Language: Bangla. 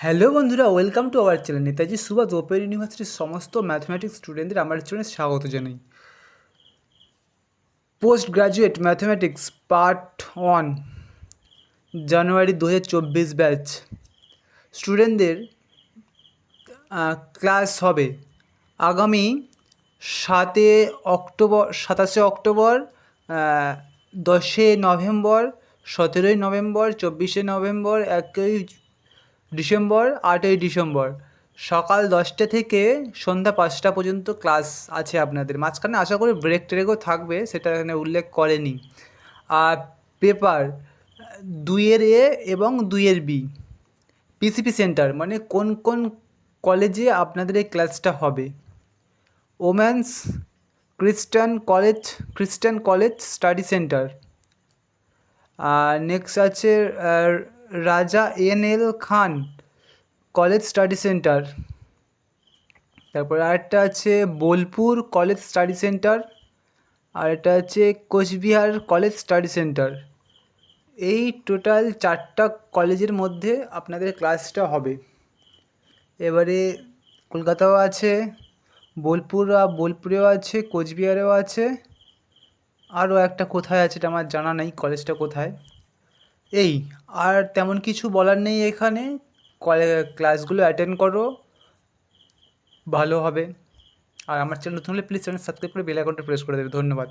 হ্যালো বন্ধুরা, welcome to our channel. Netaji Subhash open ইউনিভার্সিটির সমস্ত ম্যাথমেটিক্স স্টুডেন্টদের আমার চ্যানেলে স্বাগত জানাই। Post graduate mathematics part 1 January 2024 batch স্টুডেন্টদের ক্লাস হবে আগামী 27শে October, 10 November, 17 November, 24 November, 1 December, 8 December সকাল 10টা থেকে সন্ধ্যা 5টা পর্যন্ত ক্লাস আছে আপনাদের। মাঝখানে আশা করি ব্রেক ট্রেকও থাকবে, সেটা এখানে উল্লেখ করেনি। আর পেপার 2-এ এবং 2-বি পিসিপি সেন্টার মানে কোন কোন কলেজে আপনাদের এই ক্লাসটা হবে। ওমেন্স খ্রিস্টান কলেজ স্টাডি সেন্টার। আর নেক্সট আছে রাজা NL খান কলেজ স্টাডি সেন্টার। তারপর আরেকটা আছে বোলপুর কলেজ স্টাডি সেন্টার, আর এটা আছে কোচবিহার কলেজ স্টাডি সেন্টার। এই টোটাল 4টা কলেজের মধ্যে আপনাদের ক্লাসটা হবে। এবারে কলকাতাও আছে, বোলপুরেও আছে, কোচবিহারেও আছে, আরও একটা কোথায় আছে এটা আমার জানা নেই কলেজটা কোথায়। এই আর তেমন কিছু বলার নেই এখানে। ক্লাসগুলো অ্যাটেন্ড করো, ভালো হবে। আর আমার চ্যানেল নতুন হলে প্লিজ চ্যানেল সাবস্ক্রাইব করে বেল আইকনটা প্রেস করে দেবে। ধন্যবাদ।